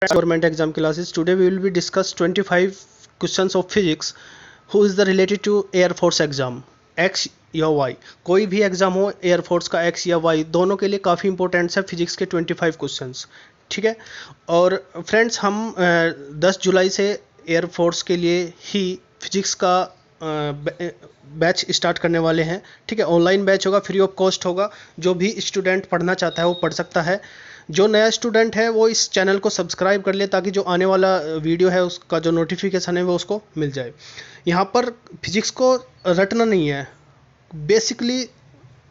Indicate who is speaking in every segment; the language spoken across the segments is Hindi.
Speaker 1: Government exam classes. Today we will be discuss 25 questions of physics. Who is the related to Air Force exam? X या Y. कोई भी एग्जाम हो एयर फोर्स का X या Y दोनों के लिए काफ़ी इंपॉर्टेंट है फिजिक्स के 25 क्वेश्चंस. ठीक है. और फ्रेंड्स हम 10 जुलाई से एयर फोर्स के लिए ही फिजिक्स का बैच स्टार्ट करने वाले हैं. ठीक है. ऑनलाइन बैच होगा, फ्री ऑफ कॉस्ट होगा. जो भी स्टूडेंट पढ़ना चाहता है वो पढ़ सकता है. जो नया स्टूडेंट है वो इस चैनल को सब्सक्राइब कर ले ताकि जो आने वाला वीडियो है उसका जो नोटिफिकेशन है वो उसको मिल जाए. यहाँ पर फिजिक्स को रटना नहीं है, बेसिकली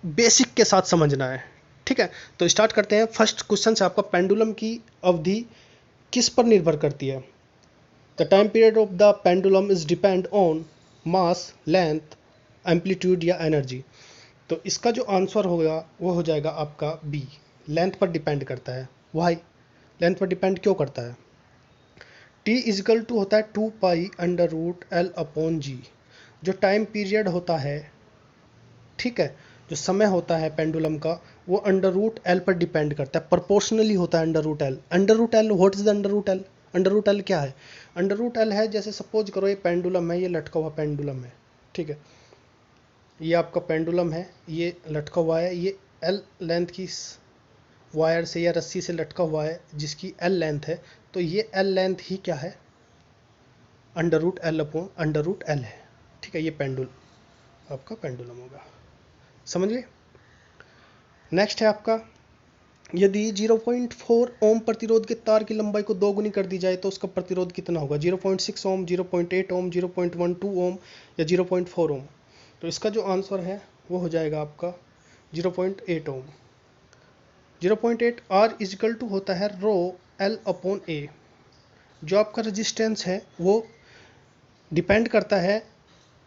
Speaker 1: बेसिक के साथ समझना है. ठीक है. तो स्टार्ट करते हैं. फर्स्ट क्वेश्चन से आपका पेंडुलम की अवधि किस पर निर्भर करती है? The time period of the pendulum is depend on mass, length, amplitude या एनर्जी. तो इसका जो आंसर होगा वो हो जाएगा आपका बी. लेंथ पर डिपेंड करता है. वाई? लेंथ पर डिपेंड क्यों करता है? टी इजिकल टू होता है 2 pi under root L upon g. जो टाइम पीरियड होता है, ठीक है, जो समय होता है पेंडुलम का वो अंडर रूट एल पर डिपेंड करता है. प्रोपोर्शनली होता है under root L. Under root L, what is the under root L? Under root L क्या है? अंडर रूट एल है, जैसे सपोज करो ये पेंडुलम है, ये लटका हुआ पेंडुलम है. ठीक है. ये आपका पेंडुलम है, ये लटका हुआ है, ये एल लेंथ की वायर से या रस्सी से लटका हुआ है जिसकी एल लेंथ है. तो ये एल लेंथ ही क्या है? Under root L upon under root L है. ठीक है. ये आपका पेंडुलम होगा. समझ गए? नेक्स्ट है आपका, यदि 0.4 ओम प्रतिरोध के तार की लंबाई को 2 गुनी कर दी जाए तो उसका प्रतिरोध कितना होगा? 0.6 ओम, 0.8 ओम, 0.12 ओम या 0.4 ओम. तो इसका जो आंसर है वो हो जाएगा आपका 0.8 ओम. 0.8 आर इजिकल टू होता है रो एल अपॉन ए. जो आपका रेजिस्टेंस है वो डिपेंड करता है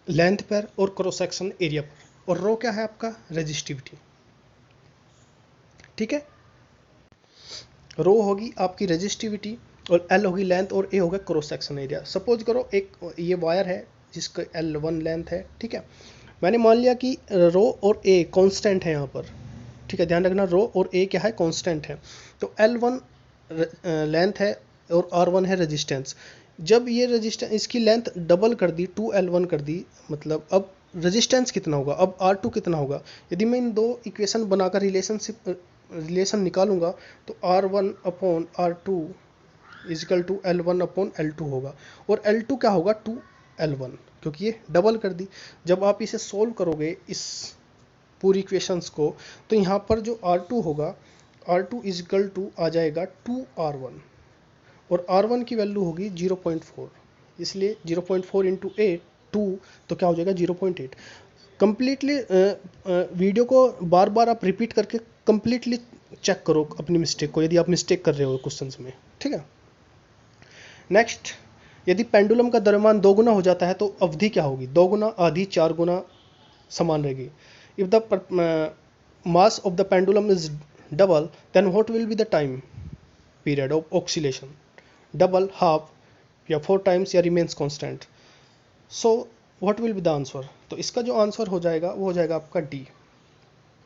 Speaker 1: लेंथ पर और क्रॉस सेक्शन एरिया पर. और रो क्या है आपका? रेजिस्टिविटी. ठीक है. रो होगी आपकी रेजिस्टिविटी और एल होगी लेंथ और ए होगा क्रॉस सेक्शन एरिया. सपोज करो एक ये वायर है जिसका L1 लेंथ है. ठीक है. मैंने मान लिया कि रो और ए कांस्टेंट है यहाँ पर. ठीक है. ध्यान रखना, रो और ए क्या है? कांस्टेंट है. तो L1 लेंथ है और R1 है रेजिस्टेंस. जब ये रेजिस्टेंस इसकी लेंथ डबल कर दी, 2L1 कर दी, मतलब अब रेजिस्टेंस कितना होगा? अब R2 कितना होगा? यदि मैं इन दो इक्वेशन बनाकर रिलेशन निकालूंगा तो R1 upon R2 is equal to L1 upon L2 होगा. और L2 क्या होगा? 2L1, क्योंकि ये डबल कर दी. जब आप इसे सोल्व करोगे इस पूरी इक्वेशंस को तो यहाँ पर जो R2 होगा, R2 इजिकल टू आ जाएगा 2R1 और R1 की वैल्यू होगी 0.4. इसलिए 0.4 इंटू 2 तो क्या हो जाएगा? 0.8. कंप्लीटली वीडियो को बार बार आप रिपीट करके कंप्लीटली चेक करो अपनी मिस्टेक को, यदि आप मिस्टेक कर रहे हो क्वेश्चंस में. ठीक है. नेक्स्ट, यदि पेंडुलम का द्रव्यमान 2 गुना हो जाता है तो अवधि क्या होगी? 2 गुना, आधी, 4 गुना, समान रहेगी. If the mass of the pendulum is double then what will be the time period of oscillation? Double, half या 4 टाइम्स या remains constant. So what will be the answer? तो इसका जो आंसर हो जाएगा वो हो जाएगा आपका डी.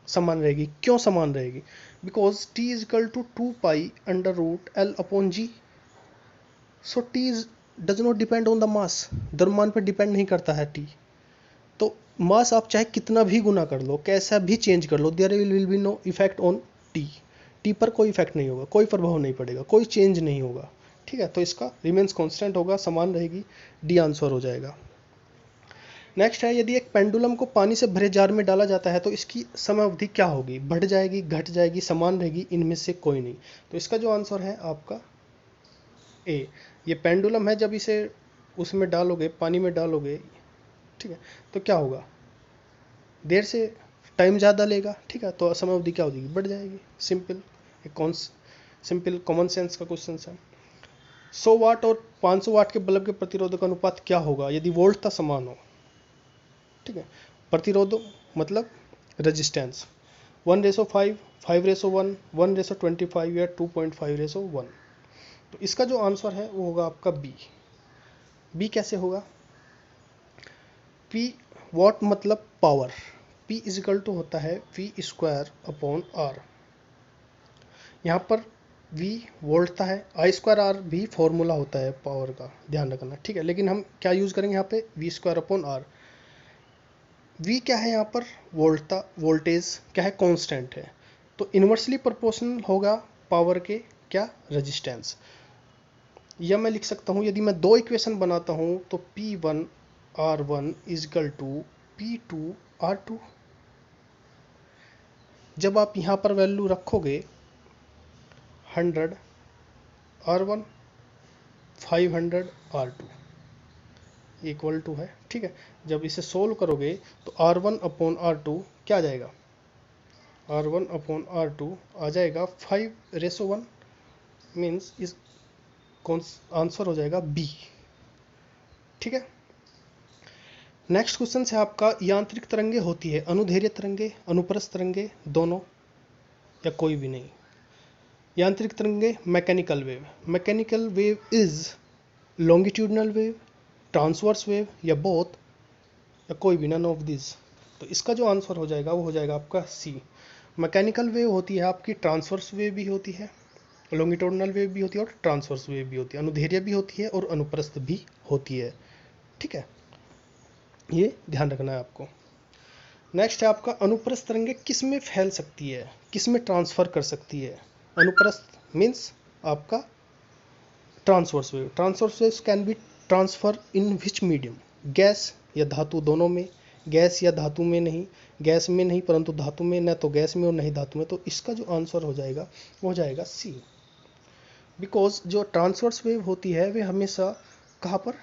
Speaker 1: समान रहेगी. क्यों समान रहेगी? Because T is equal to 2 pi under root L upon g. So T does not depend on the mass. द्रव्यमान पर डिपेंड नहीं करता है टी. तो मास आप चाहे कितना भी गुना कर लो, कैसा भी चेंज कर लो, there will be no effect on T. T पर कोई इफेक्ट नहीं होगा, कोई प्रभाव नहीं पड़ेगा, कोई चेंज नहीं होगा. ठीक है. तो इसका रिमेन्स कांस्टेंट होगा, समान रहेगी. डी आंसर हो जाएगा. नेक्स्ट है, यदि एक पेंडुलम को पानी से भरे जार में डाला जाता है तो इसकी समय अवधि क्या होगी? बढ़ जाएगी, घट जाएगी, समान रहेगी, इनमें से कोई नहीं. तो इसका जो आंसर है आपका ए. ये पेंडुलम है, जब इसे उसमें डालोगे, पानी में डालोगे, ठीक है, तो क्या होगा? देर से टाइम ज़्यादा लेगा. ठीक है. तो समय अवधि क्या हो जाएगी? बढ़ जाएगी. सिंपल, एक सिंपल कॉमन सेंस का क्वेश्चन है. 100 वाट और 500 वाट के बल्ब के प्रतिरोधक अनुपात क्या होगा यदि वोल्टता समान हो? ठीक है. प्रतिरोध मतलब रेजिस्टेंस 1:5, 5:1, 1:25 या 2.5:1. तो इसका जो आंसर है वो होगा आपका बी. बी कैसे होगा? पी वॉट मतलब पावर. पी इजिकल टू होता है V² अपॉन R. यहाँ पर V वोल्ट था है, आई स्क्वायर आर भी फॉर्मूला होता है पावर का, ध्यान रखना, ठीक है। लेकिन हम क्या यूज़ करेंगे यहाँ पे, v square upon r. V क्या है यहाँ पर, वोल्ट था, वोल्टेज क्या है, कांस्टेंट है, तो इन्वर्सली प्रोपोर्शनल होगा पावर के क्या, रेजिस्टेंस। या मैं लिख सकता हूँ, यदि मैं दो इक्वेशन बनाता हूँ तो P1 R1 is equal to P2 R2। जब आप यहाँ पर वैल्यू रखोगे 100 R1 500 R2 इक्वल टू है, ठीक है। जब इसे सोल्व करोगे तो R1 अपॉन R2 क्या आ जाएगा, R1 अपॉन R2 आ जाएगा 5:1, मीन्स इस आंसर हो जाएगा बी, ठीक है। नेक्स्ट क्वेश्चन है आपका, यांत्रिक तरंगे होती है अनुदैर्घ्य तरंगे, अनुप्रस्थ तरंगे, दोनों या कोई भी नहीं। यांत्रिक तरंगे mechanical wave, mechanical wave is longitudinal wave, transverse wave या बोथ या कोई भी, नन ऑफ दिस। तो इसका जो आंसर हो जाएगा वो हो जाएगा आपका सी। मैकेनिकल वेव होती है आपकी, ट्रांसवर्स वेव भी होती है, लॉन्गिट्यूडनल वेव भी होती है और ट्रांसवर्स वेव भी होती है, अनुदैर्घ्य भी होती है और अनुप्रस्थ भी होती है, ठीक है। ये ध्यान रखना है आपको। नेक्स्ट है आपका, अनुप्रस्थ तरंगे किस में फैल सकती है, किस में ट्रांसफर कर सकती है। अनुप्रस्थ मीन्स आपका transverse wave, transverse wave can be transfer in which medium, gas या धातु, दोनों में, गैस या धातु में नहीं, गैस में नहीं परंतु धातु में, न तो गैस में और नहीं धातु में, तो इसका जो आंसर हो जाएगा वो हो जाएगा सी। बिकॉज जो ट्रांसवर्स वेव होती है वे हमेशा कहाँ पर,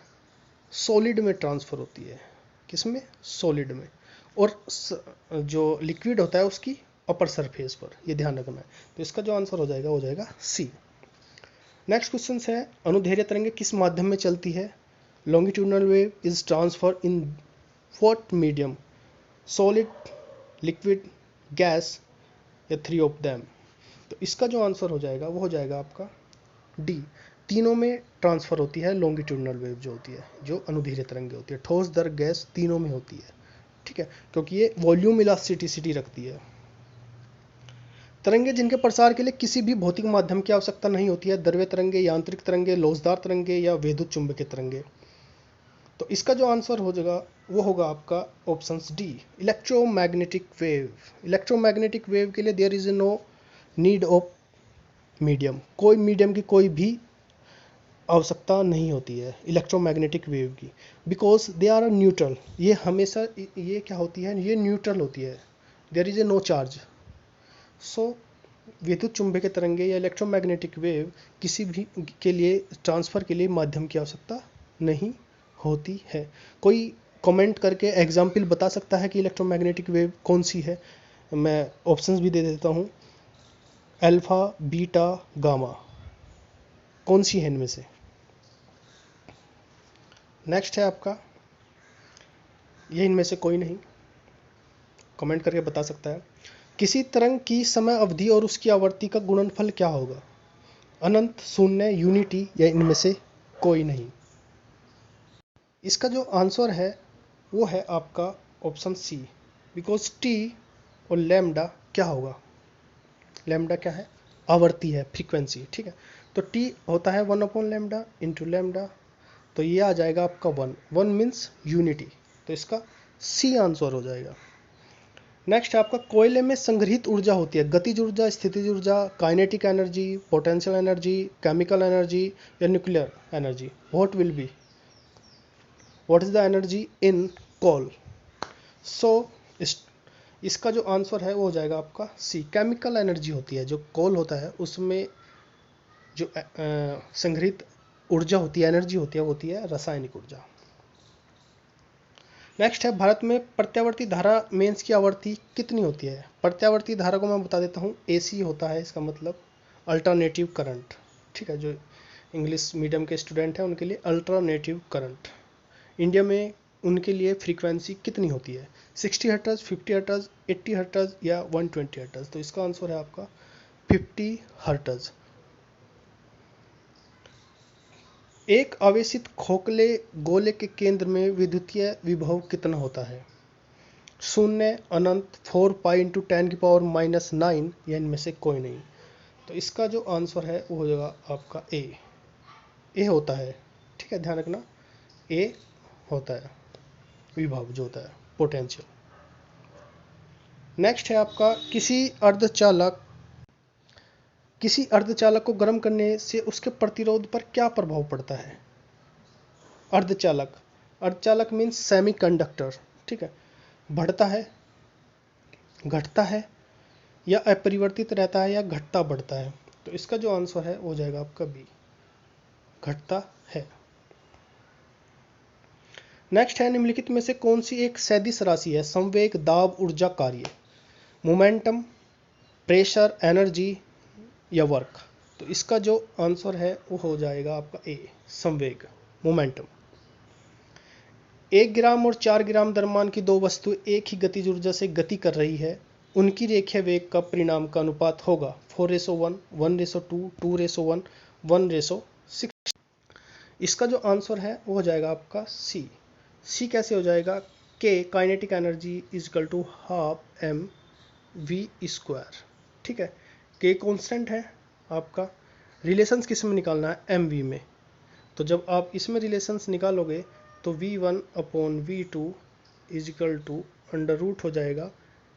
Speaker 1: सॉलिड में ट्रांसफर होती है, किसमें, सॉलिड में, और जो लिक्विड होता है उसकी अपर सरफेस पर, ये ध्यान रखना है। तो इसका जो आंसर हो जाएगा सी। नेक्स्ट क्वेश्चन है, अनुदैर्घ्य तरंगे किस माध्यम में चलती है। Longitudinal wave is transfer in what medium, solid, liquid, gas या थ्री ऑफ देम। तो इसका जो आंसर हो जाएगा वो हो जाएगा आपका डी, तीनों में ट्रांसफर होती है लॉन्गिट्यूडनल वेव जो होती है, जो अनुदैर्घ्य तरंगे होती है, ठोस, द्रव, गैस, तीनों में होती है, ठीक है, क्योंकि ये वॉल्यूम इलास्टिसिटी रखती है। तरंगे जिनके प्रसार के लिए किसी भी भौतिक माध्यम की आवश्यकता नहीं होती है, द्रव्य तरंगे, यांत्रिक तरंगे, लोचदार तरंगे या विद्युत चुंबकीय तरंगे। तो इसका जो आंसर हो जाएगा वो होगा आपका option D, electromagnetic wave. Electromagnetic wave के लिए there is no need of medium, कोई मीडियम की कोई भी आवश्यकता नहीं होती है इलेक्ट्रोमैग्नेटिक वेव की, बिकॉज दे आर न्यूट्रल, ये हमेशा ये क्या होती है, ये न्यूट्रल होती है, there is a no charge. So विद्युत चुंबकीय तरंगे या इलेक्ट्रोमैग्नेटिक वेव किसी भी के लिए ट्रांसफर के लिए माध्यम की आवश्यकता नहीं होती है। कोई कमेंट करके एग्जाम्पल बता सकता है कि इलेक्ट्रोमैग्नेटिक वेव कौन सी है। मैं ऑप्शंस भी दे देता हूँ, अल्फा, बीटा, गामा, कौन सी है इनमें से। नेक्स्ट है आपका, ये इनमें से कोई नहीं, कमेंट करके बता सकता है। किसी तरंग की समय अवधि और उसकी आवर्ती का गुणनफल क्या होगा, अनंत, शून्य, यूनिटी या इनमें से कोई नहीं। इसका जो आंसर है वो है आपका ऑप्शन सी, बिकॉज टी और लैम्डा क्या होगा, लैम्डा क्या है, आवर्ती है, फ्रीक्वेंसी, ठीक है। तो टी होता है 1/λ इंटू लैम्डा, तो ये आ जाएगा आपका 1 मीन्स यूनिटी, तो इसका सी आंसर हो जाएगा। नेक्स्ट है आपका, कोयले में संग्रहित ऊर्जा होती है, गतिज ऊर्जा, स्थितिज ऊर्जा, kinetic energy, potential energy, chemical energy या nuclear energy. What will be, what is the energy in coal. So इसका जो आंसर है वो हो जाएगा आपका सी, केमिकल एनर्जी होती है, जो कोल होता है उसमें जो संग्रहित ऊर्जा होती है, एनर्जी होती है रासायनिक ऊर्जा। नेक्स्ट है, भारत में प्रत्यावर्ती धारा मेंस की आवर्ती कितनी होती है। प्रत्यावर्ती धारा को मैं बता देता हूँ, एसी होता है इसका मतलब, अल्टरनेटिव करंट, ठीक है। जो इंग्लिश मीडियम के स्टूडेंट हैं उनके लिए अल्टरनेटिव करंट। इंडिया में उनके लिए फ्रीक्वेंसी कितनी होती है, 60 हर्ट्ज, 50 हर्ट्ज, 80 हर्ट्ज या 120 हर्ट्ज। तो इसका आंसर है आपका 50 हर्ट्ज। एक आवेशित खोखले गोले के केंद्र में विद्युतीय विभव कितना होता है, शून्य, अनंत, 4 पाई × 10⁻⁹ या इनमें से कोई नहीं। तो इसका जो आंसर है वो हो जाएगा आपका ए होता है, ठीक है, ध्यान रखना, ए होता है विभव जो होता है पोटेंशियल। नेक्स्ट है आपका किसी अर्धचालक को गर्म करने से उसके प्रतिरोध पर क्या प्रभाव पड़ता है। अर्धचालक मीन्स सेमीकंडक्टर, ठीक है, बढ़ता है, घटता है, या अपरिवर्तित रहता है, या घटता बढ़ता है। तो इसका जो आंसर है वो हो जाएगा आपका बी, घटता है। नेक्स्ट है निम्नलिखित में से कौन सी एक सदिश राशि है। संवेग, दाब, ऊर्जा, कार्य, मोमेंटम, प्रेशर, एनर्जी या वर्क। तो इसका जो आंसर है वो हो जाएगा आपका ए, संवेग, मोमेंटम। 1 ग्राम और 4 ग्राम द्रव्यमान की दो वस्तुएं एक ही गतिज ऊर्जा से गति कर रही है, उनकी रेखीय वेग का परिणाम का अनुपात होगा 4:1, 1:2, 2:1, 1:6। इसका जो आंसर है वो हो जाएगा आपका सी कैसे हो जाएगा, K kinetic energy is equal to half m v square, ठीक है। के कॉन्स्टेंट है आपका, रिलेशंस किस में निकालना है, एम वी में। तो जब आप इसमें रिलेशंस निकालोगे तो V1/V2 is equal to under root हो जाएगा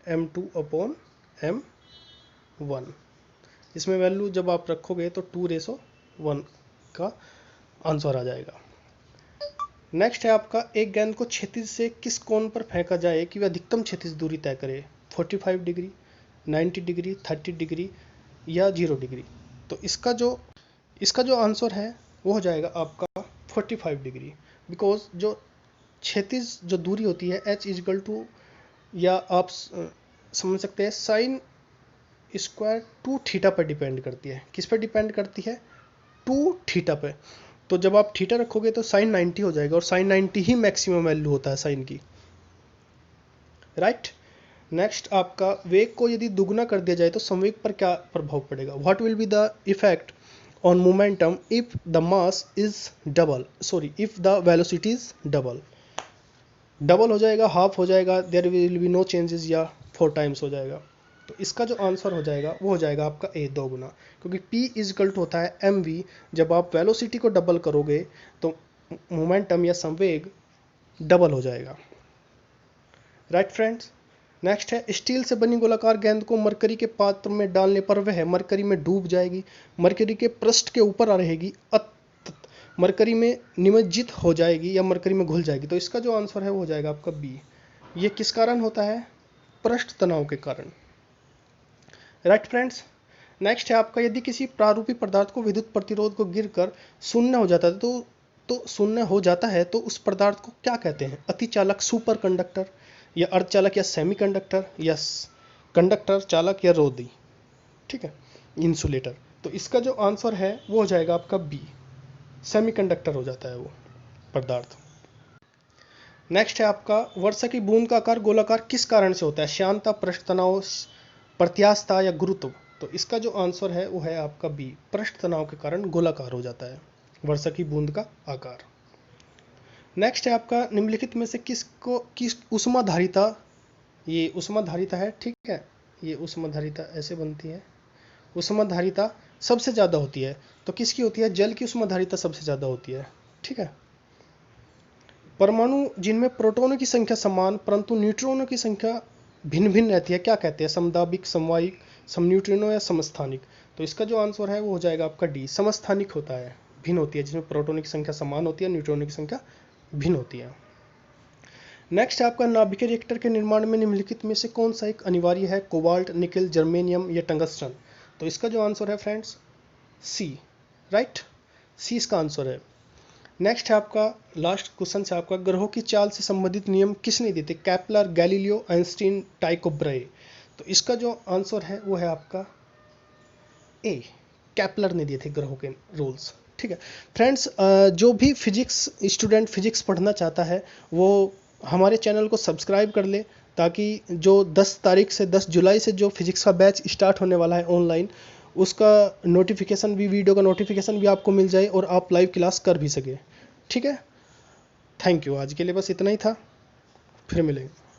Speaker 1: M2/M1। इसमें वैल्यू जब आप रखोगे तो 2:1 का आंसर आ जाएगा। नेक्स्ट है आपका एक गेंद को क्षैतिज से किस कोण पर फेंका जाए कि वह अधिकतम क्षैतिज दूरी तय करे, 45 डिग्री, 90 डिग्री, 30 डिग्री या 0 डिग्री। तो इसका जो आंसर है वो हो जाएगा आपका 45 डिग्री, बिकॉज जो क्षैतिज जो दूरी होती है h इज इक्वल टू, या आप समझ सकते हैं साइन स्क्वायर 2 थीटा पर डिपेंड करती है। किस पर डिपेंड करती है, 2 थीटा पे। तो जब आप थीटा रखोगे तो साइन 90 हो जाएगा, और साइन 90 ही मैक्सिमम वैल्यू होता है साइन की, राइट। नेक्स्ट आपका वेग को यदि दुगना कर दिया जाए तो संवेग पर क्या प्रभाव पड़ेगा। What will be the effect on momentum if the mass is double, if the velocity is double हो जाएगा, हाफ हो जाएगा, there will be no changes, या 4 टाइम्स हो जाएगा। तो इसका जो आंसर हो जाएगा वो हो जाएगा आपका ए, 2 गुना, क्योंकि P इज इक्वल टू होता है mv। जब आप वेलोसिटी को डबल करोगे तो मोमेंटम या संवेग डबल हो जाएगा, राइट फ्रेंड्स। नेक्स्ट है स्टील से बनी गोलाकार गेंद को मरकरी के पात्र में डालने पर वह मरकरी में डूब जाएगी, मरकरी के पृष्ठ के ऊपर आ रहेगी, मरकरी में निमज्जित हो जाएगी, या मरकरी में घुल जाएगी। तो इसका जो आंसर है वो हो जाएगा आपका बी। ये किस कारण होता है, पृष्ठ तनाव के कारण, राइट फ्रेंड्स। नेक्स्ट है आपका यदि किसी प्रारूपी पदार्थ को विद्युत प्रतिरोध को गिरकर शून्य हो जाता है तो शून्य हो जाता है तो उस पदार्थ को क्या कहते हैं, अतिचालक, सुपर कंडक्टर, या अर्धचालक, या सेमीकंडक्टर, या कंडक्टर चालक, या रोधी, ठीक है, इंसुलेटर। तो इसका जो आंसर है वो हो जाएगा आपका बी, सेमीकंडक्टर हो जाता है वो पदार्थ। नेक्स्ट है आपका वर्षा की बूंद का आकार गोलाकार किस कारण से होता है, श्यानता, पृष्ठ तनाव, प्रत्यास्थता, या गुरुत्व। तो इसका जो आंसर है वो है आपका बी, पृष्ठ तनाव के कारण गोलाकार हो जाता है वर्षा की बूंद का आकार। नेक्स्ट है आपका निम्नलिखित में से किस उष्माधारिता, ये उष्माधारिता है, ठीक है, ये उष्माधारिता ऐसे बनती है, उष्माधारिता सबसे ज़्यादा होती है। तो किसकी होती है, जल की उष्माधारिता सबसे ज़्यादा होती है, ठीक है। परमाणु जिनमें प्रोटॉनों की संख्या समान परंतु न्यूट्रॉनों की संख्या भिन्न भिन्न रहती है क्या कहते हैं, समदाबिक, समवायिक, समन्यूट्रिनो, या समस्थानिक। तो इसका जो आंसर है वो हो जाएगा आपका डी, समस्थानिक होता है, भिन्न होती है, जिसमें प्रोटॉनों की संख्या समान होती है, न्यूट्रॉनों की संख्या भिन्न होती है। नेक्स्ट आपका नाभिकीय रिएक्टर के निर्माण में निम्नलिखित में से कौन सा एक अनिवार्य है, कोबाल्ट, निकेल, जर्मेनियम, या टंगस्टन। तो इसका जो आंसर है फ्रेंड्स सी, राइट, सी इसका आंसर है। नेक्स्ट है आपका लास्ट क्वेश्चन से आपका ग्रहों की चाल से संबंधित नियम किसने दिए थे, कैप्लर, गैलीलियो, आइंस्टीन, टाइको ब्रे। तो इसका जो आंसर है वो है आपका ए, कैप्लर ने दिए थे ग्रहों के रूल्स, ठीक है फ्रेंड्स। जो भी फिजिक्स स्टूडेंट फिजिक्स पढ़ना चाहता है वो हमारे चैनल को सब्सक्राइब कर ले, ताकि जो 10 तारीख से 10 जुलाई से जो फिजिक्स का बैच स्टार्ट होने वाला है ऑनलाइन, उसका नोटिफिकेशन भी, वीडियो का नोटिफिकेशन भी आपको मिल जाए और आप लाइव क्लास कर भी सके, ठीक है। थैंक यू, आज के लिए बस इतना ही था, फिर मिलेंगे।